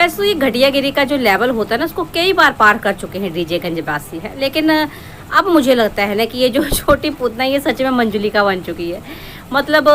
वैसे ये घटियागिरी का जो लेवल होता है ना, उसको कई बार पार कर चुके हैं डीजे गंजबासी है। लेकिन अब मुझे लगता है ना कि ये जो छोटी पूतना ये सच में मंजुलिका बन चुकी है। मतलब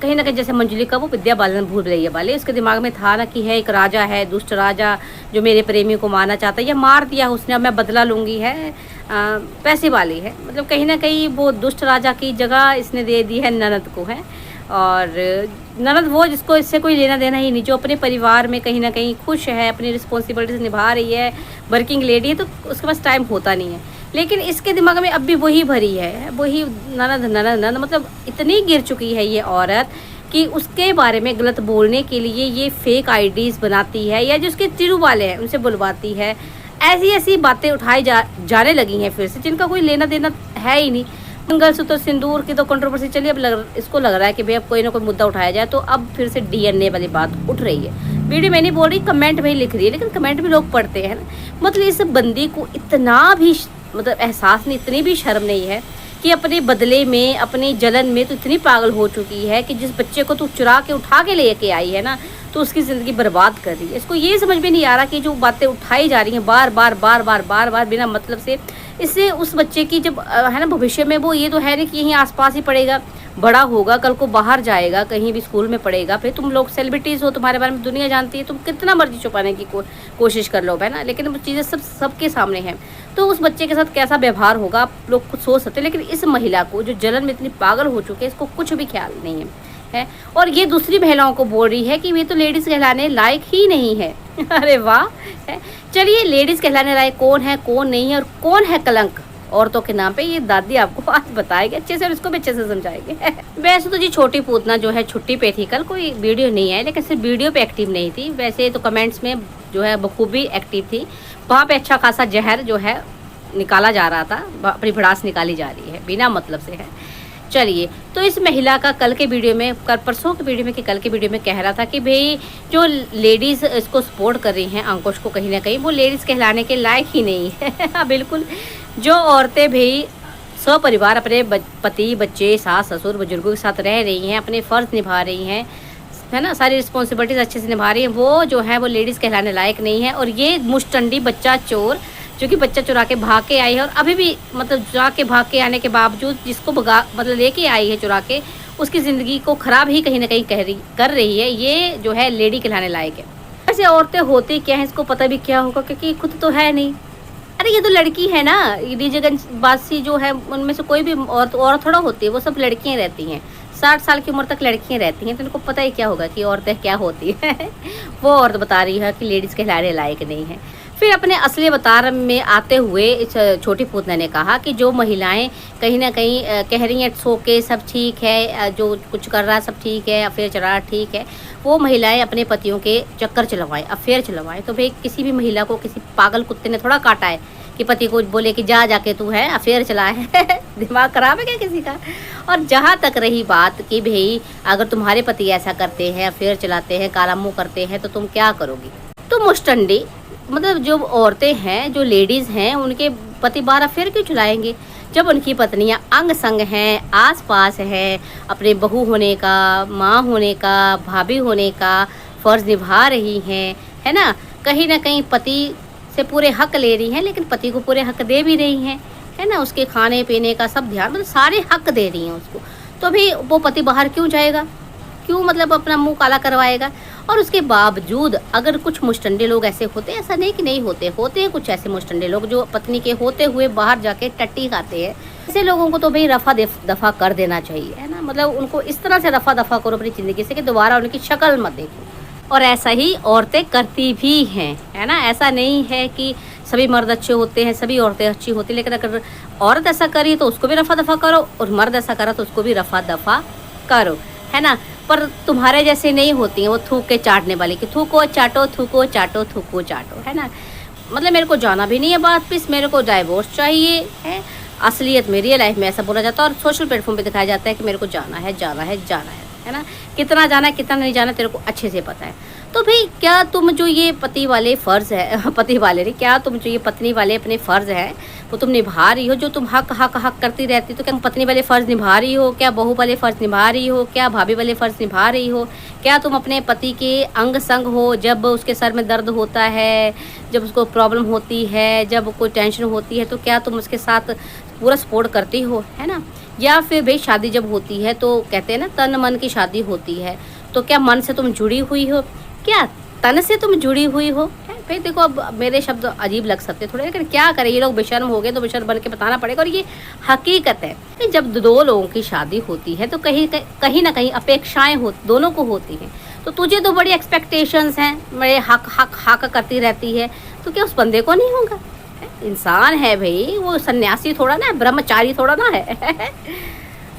कहीं ना कहीं जैसे मंजुलिका वो विद्या बालन भूल भुलैया वाले, उसके दिमाग में था ना कि है एक राजा है, दुष्ट राजा जो मेरे प्रेमी को मारना चाहता है, या मार दिया उसने, अब मैं बदला लूँगी है, पैसे वाली है। मतलब कहीं ना कहीं वो दुष्ट राजा की जगह इसने दे दी है ननद को है। और ननद वो जिसको इससे कोई लेना देना ही नहीं, जो अपने परिवार में कहीं ना कहीं खुश है, अपनी रिस्पॉन्सिबिलिटीज निभा रही है, वर्किंग लेडी है, तो उसके पास टाइम होता नहीं है। लेकिन इसके दिमाग में अब भी वही भरी है, वही ननद ननद ननद। मतलब इतनी गिर चुकी है ये औरत कि उसके बारे में गलत बोलने के लिए ये फेक आईडीज बनाती है, या जो उसके तिरु वाले हैं उनसे बुलवाती है। ऐसी ऐसी बातें उठाई जाने लगी हैं फिर से, जिनका कोई लेना देना है ही नहीं। मंगलसूत्र सिंदूर की तो कंट्रोवर्सी चली, अब इसको लग रहा है कि भाई अब कोई ना कोई मुद्दा उठाया जाए, तो अब फिर से डीएनए वाली बात उठ रही है। वीडियो में नहीं बोल रही, कमेंट में ही लिख रही है, लेकिन कमेंट भी लोग पढ़ते हैं ना। मतलब इस बंदी को इतना भी मतलब एहसास नहीं, इतनी भी शर्म नहीं है कि अपने बदले में, अपनी जलन में तो इतनी पागल हो चुकी है कि जिस बच्चे को तू चुरा के उठा के लेके आई है ना, तो उसकी ज़िंदगी बर्बाद कर रही है। इसको ये समझ में नहीं आ रहा कि जो बातें उठाई जा रही हैं बार बार बार बार बार बार बिना मतलब से, इससे उस बच्चे की जब है ना भविष्य में, वो ये तो है नहीं कि यहीं आसपास ही पढ़ेगा, बड़ा होगा, कल को बाहर जाएगा, कहीं भी स्कूल में पढ़ेगा, फिर तुम लोग सेलिब्रिटीज़ हो, तुम्हारे बारे में दुनिया जानती है, तुम कितना मर्जी छुपाने की कोशिश कर लो है ना, लेकिन वो चीज़ें सबके सामने हैं। तो उस बच्चे के साथ कैसा व्यवहार होगा आप लोग कुछ सोच सकते हैं। लेकिन इस महिला को जो जलन में इतनी पागल हो चुकी है, इसको कुछ भी ख्याल नहीं है। और ये दूसरी महिलाओं को बोल रही है कि ये तो लेडीज़ कहलाने लायक ही नहीं है। अरे वाह। चलिए, लेडीज़ कहलाने लायक कौन है, कौन नहीं है, और कौन है कलंक औरतों के नाम पे, ये दादी आपको आज बताएगी अच्छे से, और इसको भी अच्छे से समझाएंगे। वैसे तो जी छोटी पूतना जो है छुट्टी पे थी कल, कोई वीडियो नहीं है, लेकिन सिर्फ वीडियो पे एक्टिव नहीं थी, वैसे तो कमेंट्स में जो है बखूबी एक्टिव थी। वहाँ पे अच्छा खासा जहर जो है निकाला जा रहा था, अपनी भड़ास निकाली जा रही है, बिना मतलब से है। चलिए, तो इस महिला का कल के वीडियो में, परसों के वीडियो में कि कल के वीडियो में कह रहा था कि भाई जो लेडीज़ इसको सपोर्ट कर रही हैं अंकुश को, कहीं ना कहीं वो लेडीज़ कहलाने के लायक ही नहीं है। हाँ बिल्कुल, जो औरतें भाई सपरिवार अपने पति, बच्चे, सास ससुर, बुजुर्गों के साथ रह रही हैं, अपने फ़र्ज निभा रही हैं, है ना, सारी रिस्पॉन्सिबिलिटीज़ अच्छे से निभा रही हैं, वो जो है वो लेडीज़ कहलाने लायक नहीं है। और ये मुस्टंडी बच्चा चोर, जो कि बच्चा चुरा के भाग के आई है, और अभी भी मतलब चुरा के भाग के आने के बावजूद जिसको मतलब लेके आई है चुरा के, उसकी ज़िंदगी को ख़राब ही कहीं ना कहीं कर रही है, ये जो है लेडी कहलाने लायक है। ऐसे औरतें होती क्या हैं, इसको पता भी क्या होगा, क्योंकि खुद तो है नहीं। अरे ये तो लड़की है ना, डीजे गंजबासी जो है उनमें से कोई भी और थोड़ा होती है, वो सब लड़कियाँ रहती हैं, 60 साल की उम्र तक लड़कियाँ रहती हैं, तो उनको पता ही क्या होगा कि औरतें क्या होती हैं। वो औरत बता रही है कि लेडीज़ कहलाने लायक नहीं है। फिर अपने असली अवतार में आते हुए इस छोटी पूतना ने कहा कि जो महिलाएं कहीं ना कहीं कह रही हैं सो के सब ठीक है, जो कुछ कर रहा है सब ठीक है, अफेयर चला रहा ठीक है, वो महिलाएं अपने पतियों के चक्कर चलवाएं, अफेयर चलवाएं। तो भाई किसी भी महिला को किसी पागल कुत्ते ने थोड़ा काटा है कि पति को बोले कि जाके तू है अफेयर चला है। दिमाग खराब है क्या किसी का। और जहाँ तक रही बात कि भाई अगर तुम्हारे पति ऐसा करते हैं, अफेयर चलाते हैं, काला मुँह करते हैं, तो तुम क्या करोगी। तो मुस्टंडी मतलब जो औरतें हैं, जो लेडीज़ हैं, उनके पति बाहर अफेयर क्यों चलाएंगे, जब उनकी पत्नियां अंग संग हैं, आसपास हैं, अपने बहू होने का, माँ होने का, भाभी होने का फ़र्ज़ निभा रही हैं, है ना कहीं पति से पूरे हक ले रही हैं, लेकिन पति को पूरे हक दे भी रही हैं, है ना, उसके खाने पीने का सब ध्यान, मतलब सारे हक दे रही हैं उसको। तो भी वो पति बाहर क्यों जाएगा, क्यों मतलब अपना मुंह काला करवाएगा। और उसके बावजूद अगर कुछ मुस्टंडे लोग ऐसे होते हैं, ऐसा नहीं कि नहीं होते हैं कुछ ऐसे मुस्टंडे लोग जो पत्नी के होते हुए बाहर जाके टट्टी खाते हैं, ऐसे लोगों को तो भाई रफा दफा कर देना चाहिए, है ना। मतलब उनको इस तरह से रफा दफा करो अपनी ज़िंदगी से कि दोबारा उनकी शक्ल मत देखो। और ऐसा ही औरतें करती भी हैं, है ना। ऐसा नहीं है कि सभी मर्द अच्छे होते हैं, सभी औरतें अच्छी होती, लेकिन अगर औरत ऐसा करी तो उसको भी रफा दफा करो, और मर्द ऐसा करा तो उसको भी रफा दफा करो, है ना। पर तुम्हारे जैसे नहीं होती हैं वो थूक के चाटने वाली, कि थूको चाटो, थूको चाटो, थूको चाटो, है ना। मतलब मेरे को जाना भी नहीं है बात पीस, मेरे को डाइवोर्स चाहिए है। असलियत में रियल लाइफ में ऐसा बोला जाता है, और सोशल प्लेटफॉर्म पे दिखाया जाता है कि मेरे को जाना है, जाना है, जाना है ना। कितना जाना है कितना नहीं जाना तेरे को अच्छे से पता है। तो भाई क्या तुम जो ये पति वाले फ़र्ज़ है पति वाले नहीं, क्या तुम जो ये पत्नी वाले अपने फ़र्ज़ हैं वो तुम निभा रही हो? जो तुम हक हक हक करती रहती हो, तो क्या पत्नी वाले फ़र्ज़ निभा रही हो? क्या बहू वाले फ़र्ज़ निभा रही हो? क्या भाभी वाले फ़र्ज़ निभा रही हो? क्या तुम अपने पति के अंग संग हो जब उसके सर में दर्द होता है, जब उसको प्रॉब्लम होती है, जब कोई टेंशन होती है, तो क्या तुम उसके साथ पूरा सपोर्ट करती हो, है ना? या फिर भाई शादी जब होती है तो कहते हैं ना तन मन की शादी होती है, तो क्या मन से तुम जुड़ी हुई हो, क्या तन से तुम जुड़ी हुई हो? है भाई देखो, अब मेरे शब्द अजीब लग सकते थोड़े, लेकिन क्या करें, ये लोग बेशर्म हो गए तो बेशर्म बन के बताना पड़ेगा। और ये हकीकत है कि जब दो लोगों की शादी होती है तो कहीं ना कहीं अपेक्षाएं दोनों को होती हैं। तो तुझे तो बड़ी एक्सपेक्टेशंस हैं, बड़े हक हक हक करती रहती है, तो क्या उस बंदे को नहीं होगा? इंसान है भाई, वो सन्यासी थोड़ा ना, ब्रह्मचारी थोड़ा ना है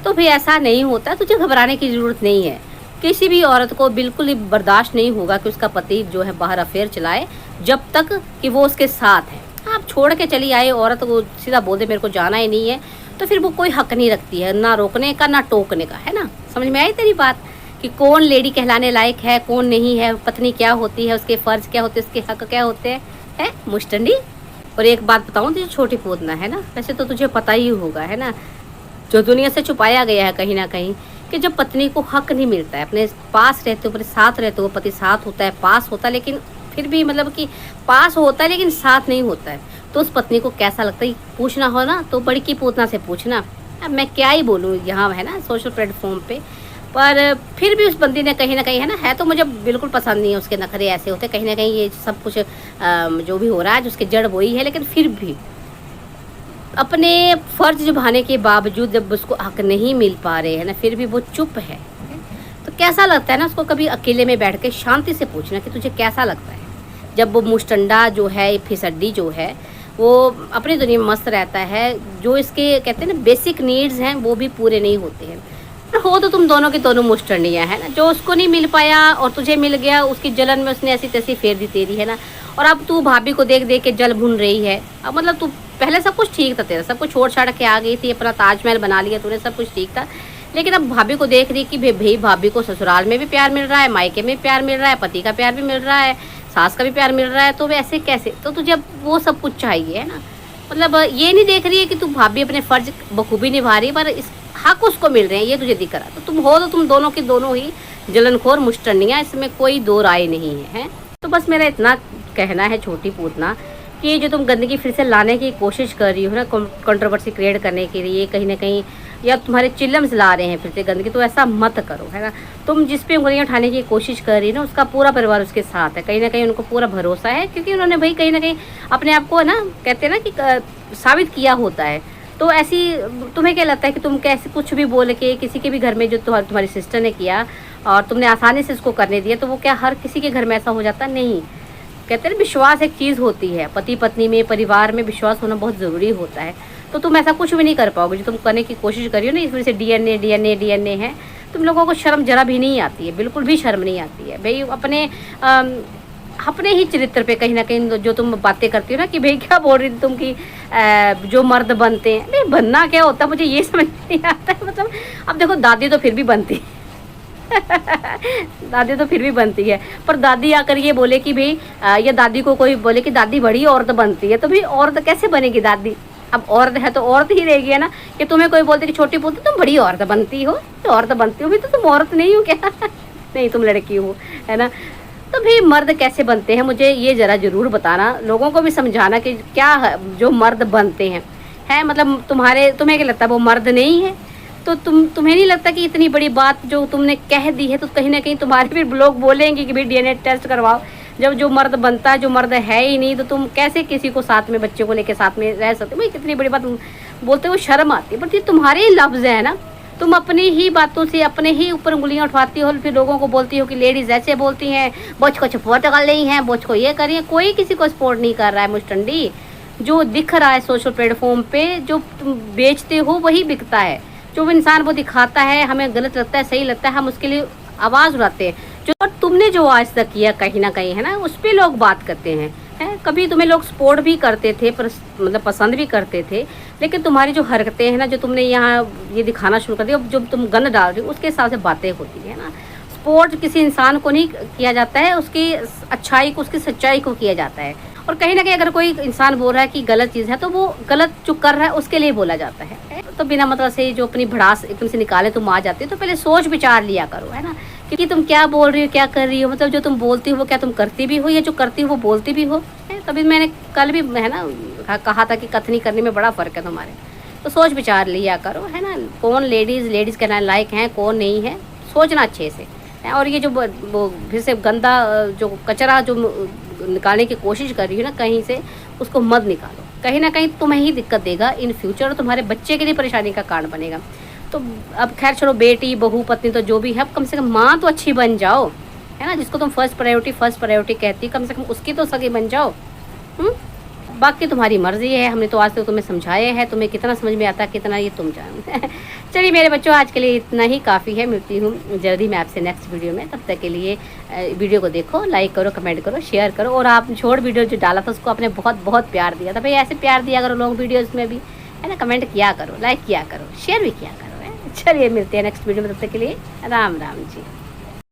तो भाई ऐसा नहीं होता, तुझे घबराने की ज़रूरत नहीं है। किसी भी औरत को बिल्कुल ही बर्दाश्त नहीं होगा कि उसका पति जो है बाहर अफेयर चलाए, जब तक कि वो उसके साथ है। आप छोड़ के चली आए औरत को, सीधा बोल दे मेरे को जाना ही नहीं है, तो फिर वो कोई हक नहीं रखती है ना रोकने का ना टोकने का, है ना? समझ में आई तेरी बात कि कौन लेडी कहलाने लायक है, कौन नहीं है, पत्नी क्या होती है, उसके फ़र्ज़ क्या होते हैं, उसके हक क्या होते हैं, है मुस्टंडी। और एक बात बताऊँ, तुझे छोटी पोतना है ना, वैसे तो तुझे पता ही होगा, है ना, जो दुनिया से छुपाया गया है कहीं ना कहीं, कि जब पत्नी को हक नहीं मिलता है, अपने पास रहते हो, अपने साथ रहते हो, पति साथ होता है, पास होता है, लेकिन फिर भी मतलब कि पास होता है लेकिन साथ नहीं होता है, तो उस पत्नी को कैसा लगता है? पूछना हो ना तो बड़ी की पूतना से पूछना। अब मैं क्या ही बोलूँ यहाँ, है ना, सोशल प्लेटफॉर्म पे। पर फिर भी उस बंदी ने कहीं ना कहीं, है ना, है तो मुझे बिल्कुल पसंद नहीं है, उसके नखरे ऐसे होते, कहीं ना कहीं ये सब कुछ जो भी हो रहा है उसके जड़ वही है, लेकिन फिर भी अपने फ़र्ज निभाने के बावजूद जब उसको हक नहीं मिल पा रहे हैं ना, फिर भी वो चुप है, तो कैसा लगता है ना? उसको कभी अकेले में बैठ के शांति से पूछना कि तुझे कैसा लगता है जब वो मुस्टंडा जो है, फिसड्डी जो है, वो अपनी दुनिया में मस्त रहता है, जो इसके कहते हैं ना बेसिक नीड्स हैं वो भी पूरे नहीं होते हैं। हो तो तुम दोनों की दोनों मुस्टंडियाँ है ना, जो उसको नहीं मिल पाया और तुझे मिल गया, उसकी जलन में उसने ऐसी तैसी फेर दी तेरी, है ना। और अब तू भाभी को देख देख के जल भून रही है। अब मतलब तू पहले सब कुछ ठीक था, तेरा सब कुछ छोड़ छाड़ के आ गई थी, अपना ताजमहल बना लिया तूने, सब कुछ ठीक था, लेकिन अब भाभी को देख रही कि भाई भाभी को ससुराल में भी प्यार मिल रहा है, मायके में प्यार मिल रहा है, पति का प्यार भी मिल रहा है, सास का भी प्यार मिल रहा है, तो वैसे कैसे? तो तुझे अब वो सब कुछ चाहिए, है ना। मतलब ये नहीं देख रही है कि तू भाभी अपने फ़र्ज बखूबी निभा रही है, पर इस हक उसको मिल रहे हैं, ये तुझे दिख रहा। तो तुम हो तो तुम दोनों की दोनों ही जलनखोर मुस्टंडियाँ, इसमें कोई दो राय नहीं है, हैं? तो बस मेरा इतना कहना है छोटी पूतना, कि जो तुम गंदगी फिर से लाने की कोशिश कर रही हो ना, कंट्रोवर्सी क्रिएट करने के लिए कहीं ना कहीं, या तुम्हारे चिल्लम्स ला रहे हैं फिर से गंदगी, तो ऐसा मत करो, है ना। तुम जिस पे उंगलियां उठाने की कोशिश कर रही हो ना, उसका पूरा परिवार उसके साथ है, कहीं ना कहीं उनको पूरा भरोसा है, क्योंकि उन्होंने भाई कहीं ना कहीं अपने आप को, है ना, कहते हैं ना कि साबित किया होता है। तो ऐसी तुम्हें क्या लगता है कि तुम कैसे कुछ भी बोल के किसी के भी घर में, जो तुम्हारी सिस्टर ने किया और तुमने आसानी से इसको करने दिया, तो वो क्या हर किसी के घर में ऐसा हो जाता? नहीं। कहते हैं विश्वास एक चीज़ होती है, पति पत्नी में, परिवार में विश्वास होना बहुत ज़रूरी होता है। तो तुम ऐसा कुछ भी नहीं कर पाओगे जो तुम करने की कोशिश करी हो ना, इस वजह से डीएनए है। तुम लोगों को शर्म जरा भी नहीं आती है, बिल्कुल भी शर्म नहीं आती है भाई। अपने ही चरित्र पे कहीं ना कहीं जो तुम बातें करती हो ना, कि भाई क्या बोल रही थी तुम कि जो मर्द बनते हैं, नहीं बनना क्या होता है मुझे ये समझ नहीं आता है। मतलब अब देखो, दादी तो फिर भी बनती दादी तो फिर भी बनती है, पर दादी आकर ये बोले कि भाई, या दादी को कोई बोले कि दादी बड़ी औरत बनती है, तो भाई औरत कैसे बनेगी दादी? अब औरत है तो औरत ही रहेगी, है ना। कि तुम्हें कोई बोलते कि छोटी पोती तुम बड़ी औरत बनती हो, तो औरत बनती हो भी, तो तुम औरत नहीं हो क्या? नहीं, तुम लड़की हो, है ना। तो भाई मर्द कैसे बनते हैं, मुझे ये ज़रा ज़रूर बताना, लोगों को भी समझाना कि क्या जो मर्द बनते हैं मतलब तुम्हें क्या लगता है वो मर्द नहीं है? तो तुम्हें नहीं लगता कि इतनी बड़ी बात जो तुमने कह दी है, तो कहीं ना कहीं तुम्हारे भी लोग बोलेंगे कि भाई डीएनए टेस्ट करवाओ। जब जो मर्द बनता है, जो मर्द है ही नहीं, तो तुम कैसे किसी को साथ में, बच्चे को लेके साथ में रह सकते हो? भाई कितनी बड़ी बात बोलते हो, शर्म आती है। बट ये तुम्हारे लफ्ज़ है ना, तुम अपनी ही बातों से अपने ही ऊपर उंगलियां उठवाती हो, फिर लोगों को बोलती हो कि लेडीज़ ऐसे बोलती हैं, बोझ को सपोर्ट कर रही हैं, बोझ को ये कर रही है। कोई किसी को सपोर्ट नहीं कर रहा है मुस्टंडी। जो दिख रहा है सोशल प्लेटफॉर्म पे, जो तुम बेचते हो वही बिकता है। जो इंसान वो दिखाता है, हमें गलत लगता है, सही लगता है, हम उसके लिए आवाज़ उठाते हैं। जो तुमने जो आज तक किया कहीं ना कहीं, है ना, उस पर लोग बात करते हैं। कभी तुम्हें लोग सपोर्ट भी करते थे, पर मतलब पसंद भी करते थे, लेकिन तुम्हारी जो हरकतें हैं ना, जो तुमने यहाँ ये दिखाना शुरू कर दिया, जो तुम गंद डाल रही हो, उसके हिसाब से बातें होती है ना। सपोर्ट किसी इंसान को नहीं किया जाता है, उसकी अच्छाई को, उसकी सच्चाई को किया जाता है। और कहीं ना कहीं अगर कोई इंसान बोल रहा है कि गलत चीज़ है तो वो गलत जो कर रहा है उसके लिए बोला जाता है। तो बिना मतलब से जो अपनी भड़ास एकदम से निकाले तुम आ जाती हो, तो पहले सोच विचार लिया करो, है ना, कि तुम क्या बोल रही हो, क्या कर रही हो, मतलब जो तुम बोलती हो वो क्या तुम करती भी हो, या जो करती हो वो बोलती भी हो। तभी मैंने कल भी, है ना, कहा था कि कथनी करने में बड़ा फ़र्क है तुम्हारे। तो सोच विचार लिया करो, है ना, कौन लेडीज़ के लायक हैं, कौन नहीं है, सोचना अच्छे से। और ये जो वो फिर से गंदा जो कचरा जो निकालने की कोशिश कर रही हो ना कहीं से, उसको मत निकालो। कहीं ना कहीं तुम्हें ही दिक्कत देगा इन फ्यूचर, और तुम्हारे बच्चे के लिए परेशानी का कारण बनेगा। तो अब खैर चलो, बेटी बहू पत्नी तो जो भी है, अब कम से कम माँ तो अच्छी बन जाओ, है ना, जिसको तुम फर्स्ट प्रायोरिटी कहती, कम से कम उसकी तो सगी बन जाओ। बाकी तुम्हारी मर्जी है, हमने तो आज तक तुम्हें समझाया है, तुम्हें कितना समझ में आता है कितना ये तुम जानते। चलिए मेरे बच्चों, आज के लिए इतना ही काफ़ी है। मिलती हूँ जल्दी मैं आपसे नेक्स्ट वीडियो में। तब तक के लिए वीडियो को देखो, लाइक करो, कमेंट करो, शेयर करो। और आप छोड़ वीडियो जो डाला था उसको आपने बहुत बहुत प्यार दिया था, भाई ऐसे प्यार दिया करो लॉन्ग वीडियोज़ में भी, है ना, कमेंट किया करो, लाइक किया करो, शेयर भी किया करो। चलिए मिलते हैं नेक्स्ट वीडियो में, तब तक के लिए राम राम जी।